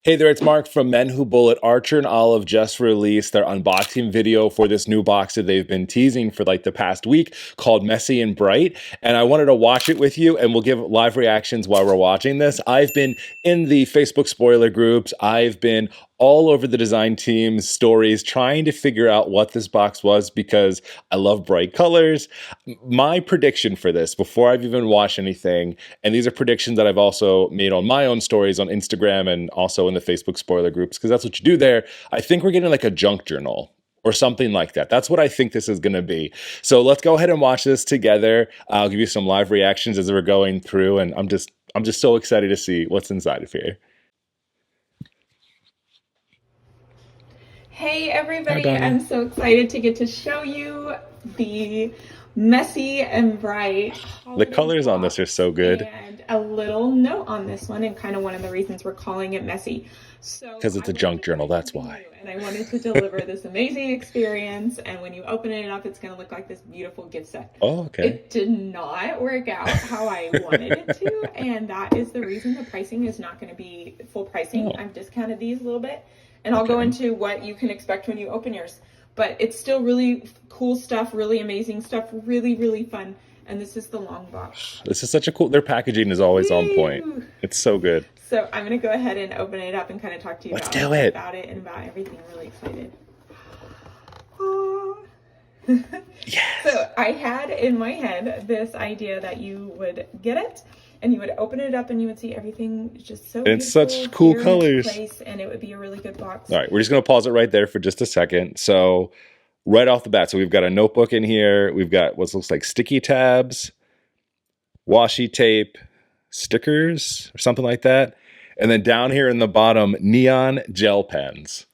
Hey there, it's Mark from Men Who Bullet. Archer and Olive just released their unboxing video for this new box that they've been teasing for like the past week called Messy and Bright. And I wanted to watch it with you and we'll give live reactions while we're watching this. I've been in the Facebook spoiler groups. I've been all over the design team's stories trying to figure out what this box was because I love bright colors. My prediction for this, before I've even watched anything, and these are predictions that I've also made on my own stories on Instagram and also in the Facebook spoiler groups, because that's what you do there. I think we're getting like a junk journal or something like that. That's what I think this is going to be. So let's go ahead and watch this together. I'll give you some live reactions as we're going through, and I'm just so excited to see what's inside of here. Hey Hi, everybody, Bonnie. I'm so excited to get to show you the Messy and Bright The holiday colors on this are box so good and a little note on this one, and kind of one of the reasons we're calling it Messy. So because I it's a wanted junk to try journal. That's something why. new, and I wanted to deliver this amazing experience, and when you open it up, it's going to look like this beautiful gift set. Oh, okay. It did not work out how I wanted it to, and that is the reason the pricing is not going to be full pricing. Oh, I've discounted these a little bit, and I'll go okay. into what you can expect when you open yours. But it's still really cool stuff, really amazing stuff, really, really fun. And this is the long box. This is such a cool. Their packaging is always on point. Woo! It's so good. So I'm going to go ahead and open it up and kind of talk to you Let's do it. about it and about everything. I'm really excited. Yes. So I had in my head this idea that you would get it and you would open it up and you would see everything just so It's beautiful such cool here in its colors. place, and it would be a really good box. All right, we're just going to pause it right there for just a second. So, right off the bat, so we've got a notebook in here. We've got what looks like sticky tabs, washi tape, stickers, or something like that. And then down here in the bottom, neon gel pens.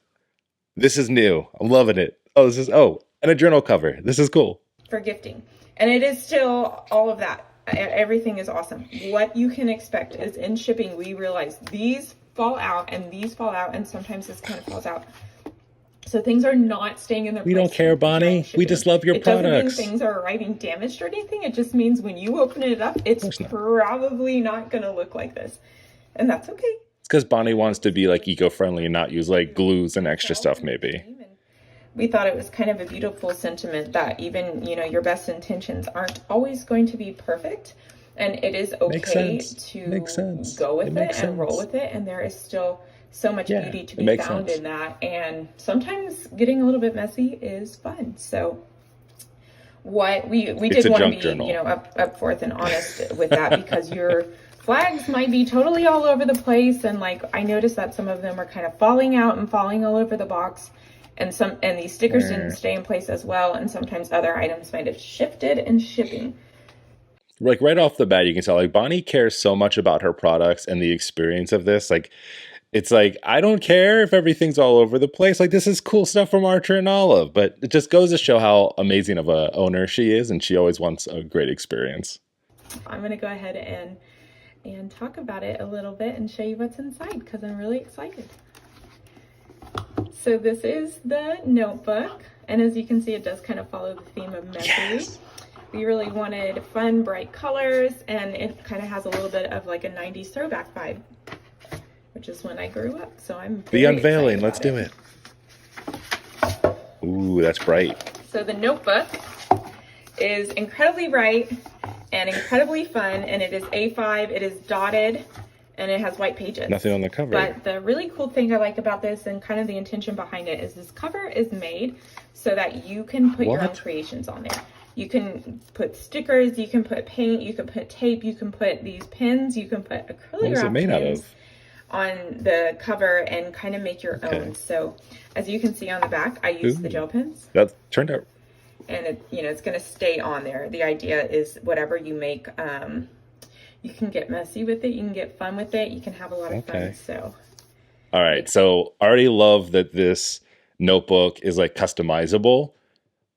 This is new. I'm loving it. And a journal cover. This is cool. For gifting. And it is still all of that. Everything is awesome. What you can expect is in shipping, we realize these fall out and these fall out, and sometimes this kind of falls out. So things are not staying in their place. We don't care, Bonnie. We just love your products. It doesn't mean things are arriving damaged or anything. It just means when you open it up, it's probably not going to look like this. And that's okay. It's because Bonnie wants to be like eco-friendly and not use like glues and extra stuff, maybe. We thought it was kind of a beautiful sentiment that even, your best intentions aren't always going to be perfect. And it is okay to go with it and roll with it. And there is still so much beauty to be found in that. And sometimes getting a little bit messy is fun. So what we did want to be, up forth and honest with that, because your flags might be totally all over the place. And like, I noticed that some of them are kind of falling out and falling all over the box. And these stickers didn't stay in place as well. And sometimes other items might have shifted in shipping. Like right off the bat, you can tell like Bonnie cares so much about her products and the experience of this. Like, it's like, I don't care if everything's all over the place. Like, this is cool stuff from Archer and Olive, but it just goes to show how amazing of a owner she is. And she always wants a great experience. I'm going to go ahead and talk about it a little bit and show you what's inside, because I'm really excited. So this is the notebook, and as you can see, it does kind of follow the theme of messy. Yes. We really wanted fun, bright colors, and it kind of has a little bit of like a 90s throwback vibe, which is when I grew up. So I'm very The unveiling. Let's excited do it. Ooh, that's bright. So the notebook is incredibly bright and incredibly fun, and it is A5. It is dotted, and it has white pages. Nothing on the cover. But the really cool thing I like about this, and kind of the intention behind it, is this cover is made so that you can put your own creations on there. You can put stickers, you can put paint, you can put tape, you can put these pins, you can put acrylic wrap pins on the cover and kind of make your own. So as you can see on the back, I used the gel pens. That turned out. And it's going to stay on there. The idea is whatever you make, you can get messy with it, you can get fun with it, you can have a lot of fun. So all right, so I already love that this notebook is like customizable.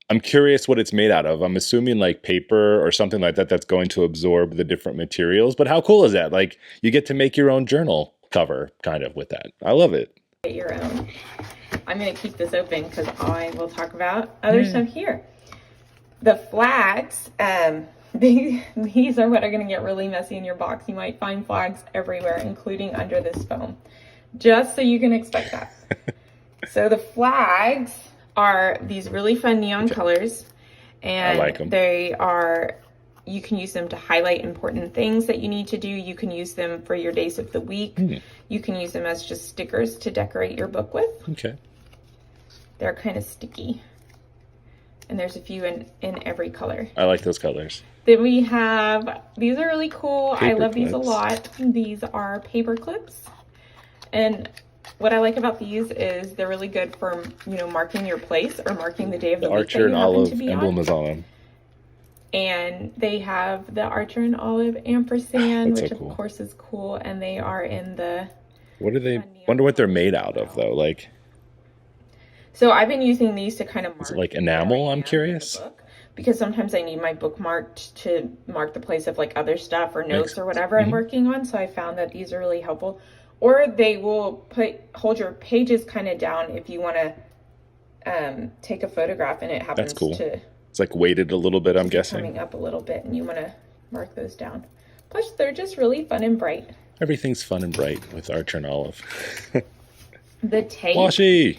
I'm curious what it's made out of. I'm assuming like paper or something like that that's going to absorb the different materials. But how cool is that? Like, you get to make your own journal cover kind of with that. I love it. Get your own. I'm going to keep this open because I will talk about other stuff here. The flags, these are what are going to get really messy in your box. You might find flags everywhere, including under this foam. just so you can expect that. So the flags are these really fun neon colors, and I like them. You can use them to highlight important things that you need to do. You can use them for your days of the week. You can use them as just stickers to decorate your book with. Okay. They're kind of sticky. And there's a few in every color. I like those colors. Then we have, these are really cool. I love these a clips. lot. These are paper clips. And what I like about these is they're really good for, you know, marking your place or marking the day of the week Archer and Olive emblem is on them. And they have the Archer and Olive ampersand, which so cool. Of course is cool. And they are in the... What are they? Wonder what they're made out of though. Like... So I've been using these to kind of mark... Is it like enamel? I'm curious. Because sometimes I need my book marked to mark the place of like other stuff or notes or whatever I'm working on. So I found that these are really helpful. Or they will hold your pages kind of down if you want to take a photograph and it happens to... It's like weighted a little bit, I'm guessing. Coming up a little bit and you want to mark those down. Plus they're just really fun and bright. Everything's fun and bright with Archer and Olive. The tape. Washi!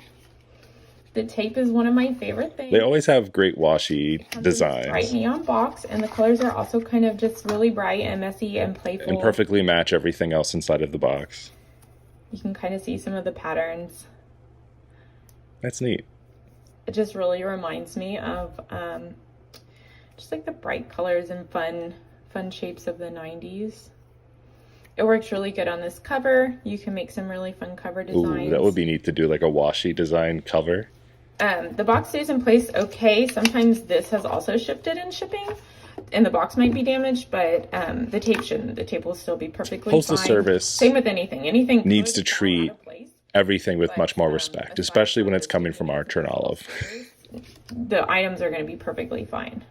The tape is one of my favorite things. They always have great washi designs. Bright neon box, and the colors are also kind of just really bright and messy and playful. And perfectly match everything else inside of the box. You can kind of see some of the patterns. That's neat. It just really reminds me of just like the bright colors and fun shapes of the 90s. It works really good on this cover. You can make some really fun cover designs. Ooh, that would be neat to do like a washi design cover. The box stays in place okay. Sometimes this has also shifted in shipping and the box might be damaged, but the tape shouldn't. The tape will still be perfectly Postal fine. Service Same with anything. Anything needs to treat everything with much more respect, especially when it's coming from Archer and Olive. The items are going to be perfectly fine.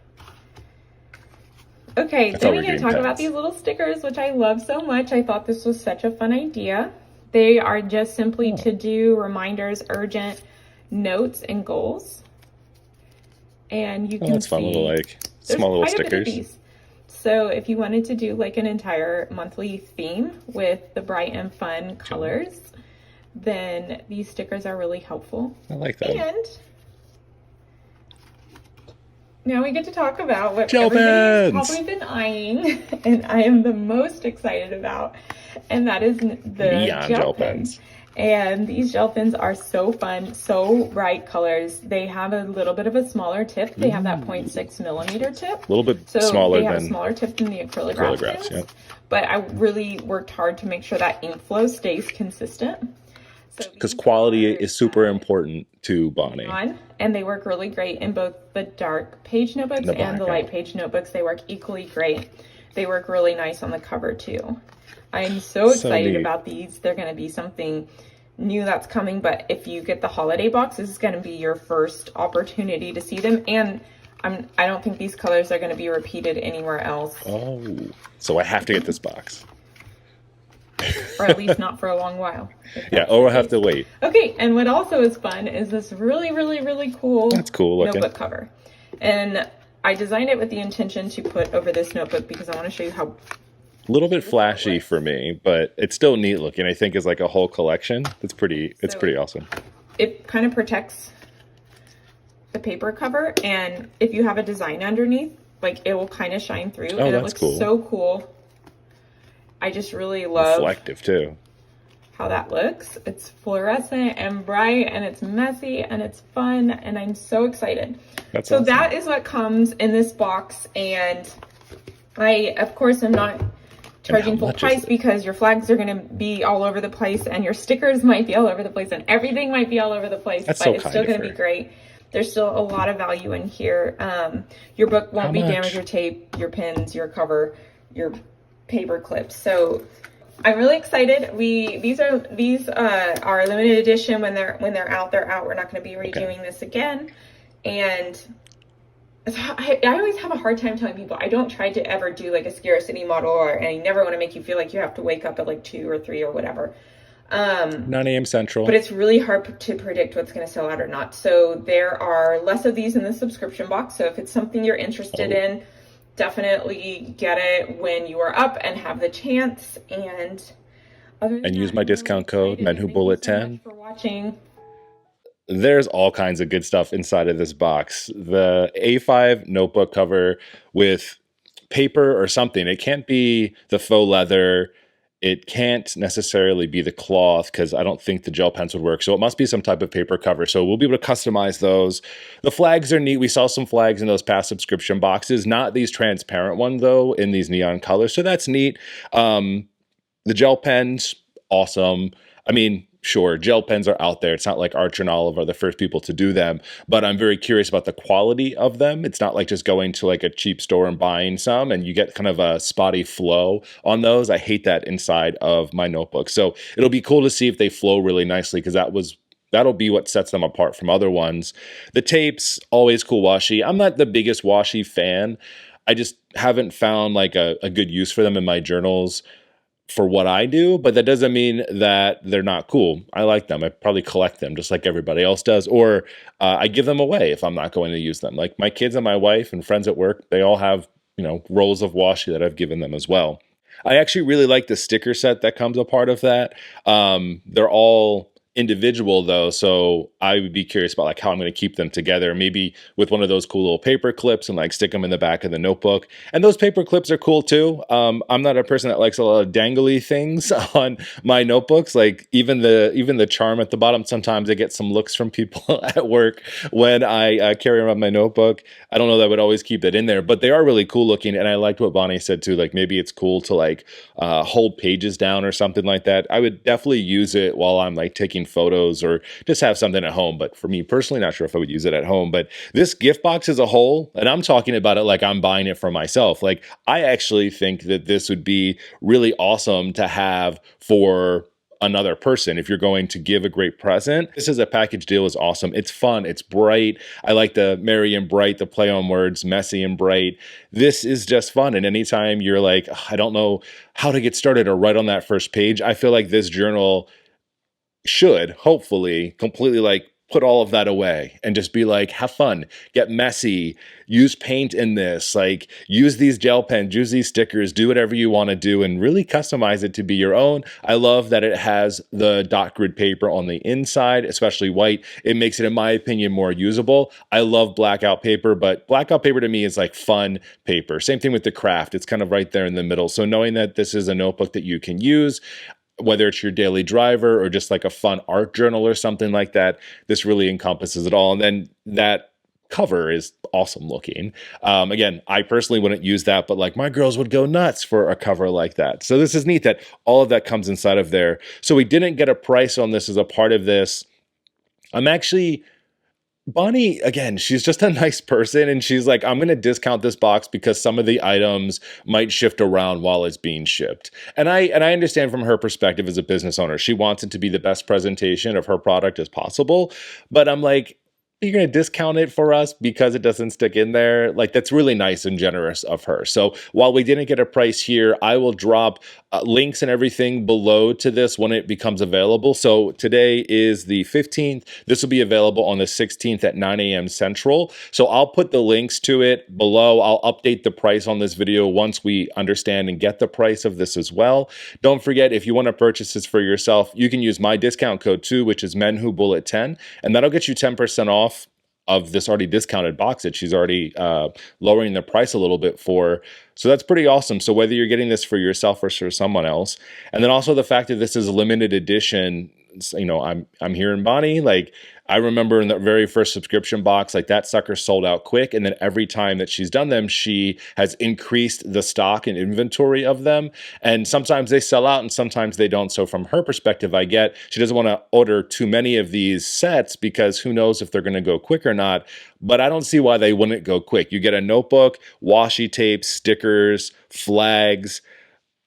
Okay, then we can talk about these little stickers, which I love so much. I thought this was such a fun idea. They are just simply to do reminders, urgent notes, and goals. And you can that's fun little like small little stickers. So if you wanted to do like an entire monthly theme with the bright and fun colors, then these stickers are really helpful. I like that. And now we get to talk about what gel everybody's pens. Probably been eyeing, and I am the most excited about, and that is the neon gel pens. And these gel pens are so fun, so bright colors. They have a little bit of a smaller tip. They have that 0.6 millimeter tip. A little bit smaller they have than a smaller tip than the acrylic pens. Yeah. But I really worked hard to make sure that ink flow stays consistent. Because quality is super important to Bonnie. And they work really great in both the dark page notebooks and the light page notebooks. They work equally great. They work really nice on the cover too. I'm so excited about these. They're going to be something new that's coming. But if you get the holiday box, this is going to be your first opportunity to see them. And I don't think these colors are going to be repeated anywhere else. Oh, so I have to get this box. Or at least not for a long while. Yeah, or we'll have to wait. Okay, and what also is fun is this really, really, really cool, notebook cover. And I designed it with the intention to put over this notebook because I want to show you how... A little bit flashy for me, but it's still neat looking. I think is like a whole collection. It's pretty awesome. It kind of protects the paper cover, and if you have a design underneath, like it will kind of shine through. Oh, and that's it looks so cool. I just really love reflective too. How that looks. It's fluorescent and bright and it's messy and it's fun and I'm so excited. That's awesome. That is what comes in this box, and I of course am not charging full price because your flags are going to be all over the place and your stickers might be all over the place and everything might be all over the place, but it's still going to be great. There's still a lot of value in here. Your book won't be damaged, your tape, your pins, your cover, your paper clips. So I'm really excited. These are limited edition. When they're out, they're out. We're not going to be redoing this again. And I always have a hard time telling people I don't try to ever do like a scarcity model, and I never want to make you feel like you have to wake up at like 2 or 3 or whatever. 9 a.m. Central. But it's really hard to predict what's going to sell out or not. So there are less of these in the subscription box. So if it's something you're interested in, definitely get it when you are up and have the chance. And Other than and use that, my I'm really discount code excited, and thank you so much menwhobullet10. for watching. There's all kinds of good stuff inside of this box. The A5 notebook cover with paper or something. It can't be the faux leather. It can't necessarily be the cloth because I don't think the gel pens would work. So it must be some type of paper cover. So we'll be able to customize those. The flags are neat. We saw some flags in those past subscription boxes, not these transparent ones though, in these neon colors. So that's neat. The gel pens, awesome. I mean, sure, gel pens are out there. It's not like Archer and Olive are the first people to do them, but I'm very curious about the quality of them. It's not like just going to like a cheap store and buying some and you get kind of a spotty flow on those. I hate that inside of my notebook. So it'll be cool to see if they flow really nicely because that'll be what sets them apart from other ones. The tapes, always cool washi. I'm not the biggest washi fan. I just haven't found like a good use for them in my journals for what I do, but that doesn't mean that they're not cool. I like them. I probably collect them just like everybody else does, or I give them away if I'm not going to use them. Like my kids and my wife and friends at work, they all have, rolls of washi that I've given them as well. I actually really like the sticker set that comes a part of that. They're all individual though, so I would be curious about like how I'm going to keep them together, maybe with one of those cool little paper clips and like stick them in the back of the notebook. And those paper clips are cool too. I'm not a person that likes a lot of dangly things on my notebooks, like even the charm at the bottom. Sometimes I get some looks from people at work when I carry around my notebook. I don't know that I would always keep it in there, but they are really cool looking. And I liked what Bonnie said too, like maybe it's cool to like hold pages down or something like that. I would definitely use it while I'm like taking photos or just have something at home. But for me personally, not sure if I would use it at home. But this gift box as a whole, and I'm talking about it like I'm buying it for myself. Like I actually think that this would be really awesome to have for another person if you're going to give a great present. This is a package deal is awesome. It's fun. It's bright. I like the merry and bright, the play on words, messy and bright. This is just fun. And anytime you're like, I don't know how to get started or write on that first page, I feel like this journal should hopefully completely like put all of that away and just be like, have fun, get messy, use paint in this, like use these gel pens, use these stickers, do whatever you want to do and really customize it to be your own. I love that it has the dot grid paper on the inside, especially white. It makes it, in my opinion, more usable. I love blackout paper, but blackout paper to me is like fun paper. Same thing with the craft. It's kind of right there in the middle. So knowing that this is a notebook that you can use, whether it's your daily driver or just like a fun art journal or something like that, this really encompasses it all. And then that cover is awesome looking. Again, I personally wouldn't use that, but like my girls would go nuts for a cover like that. So this is neat that all of that comes inside of there. So we didn't get a price on this as a part of this. Bonnie, again, she's just a nice person. And she's like, I'm going to discount this box because some of the items might shift around while it's being shipped. And I understand from her perspective as a business owner, she wants it to be the best presentation of her product as possible. But I'm like, you're going to discount it for us because it doesn't stick in there. Like, that's really nice and generous of her. So while we didn't get a price here, I will drop links and everything below to this when it becomes available. So today is the 15th. This will be available on the 16th at 9 a.m. Central. So I'll put the links to it below. I'll update the price on this video once we understand and get the price of this as well. Don't forget, if you want to purchase this for yourself, you can use my discount code too, which is menwhobullet10, and that'll get you 10% off of this already discounted box that she's already lowering the price a little bit for. So that's pretty awesome. So whether you're getting this for yourself or for someone else, and then also the fact that this is a limited edition, I'm hearing Bonnie, like I remember in the very first subscription box, like that sucker sold out quick. And then every time that she's done them, she has increased the stock and inventory of them. And sometimes they sell out and sometimes they don't. So from her perspective, I get she doesn't want to order too many of these sets because who knows if they're going to go quick or not. But I don't see why they wouldn't go quick. You get a notebook, washi tapes, stickers, flags,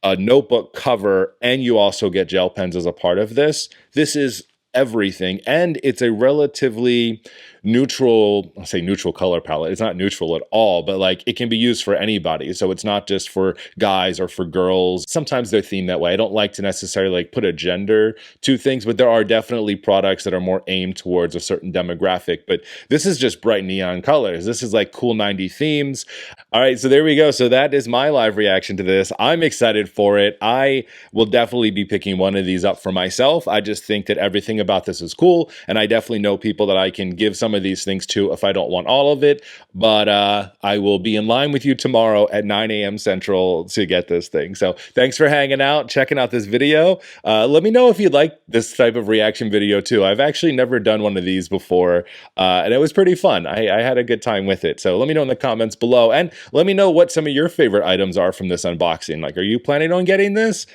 a notebook cover, and you also get gel pens as a part of this. This is everything, and it's a relatively neutral, I'll say neutral color palette. It's not neutral at all, but like it can be used for anybody. So it's not just for guys or for girls. Sometimes they're themed that way. I don't like to necessarily like put a gender to things, but there are definitely products that are more aimed towards a certain demographic. But this is just bright neon colors. This is like cool 90 themes. All right, so there we go. So that is my live reaction to this. I'm excited for it. I will definitely be picking one of these up for myself. I just think that everything about this is cool, and I definitely know people that I can give some of these things to if I don't want all of it. But I will be in line with you tomorrow at 9 a.m. Central to get this thing. So thanks for hanging out, checking out this video. Let me know if you'd like this type of reaction video too. I've actually never done one of these before, and it was pretty fun. I had a good time with it. So let me know in the comments below, and let me know what some of your favorite items are from this unboxing. Like, are you planning on getting this?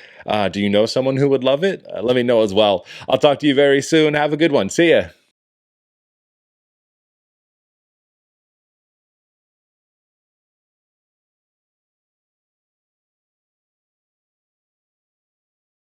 Do you know someone who would love it? Let me know as well. I'll talk to you very soon. Have a good one. See ya.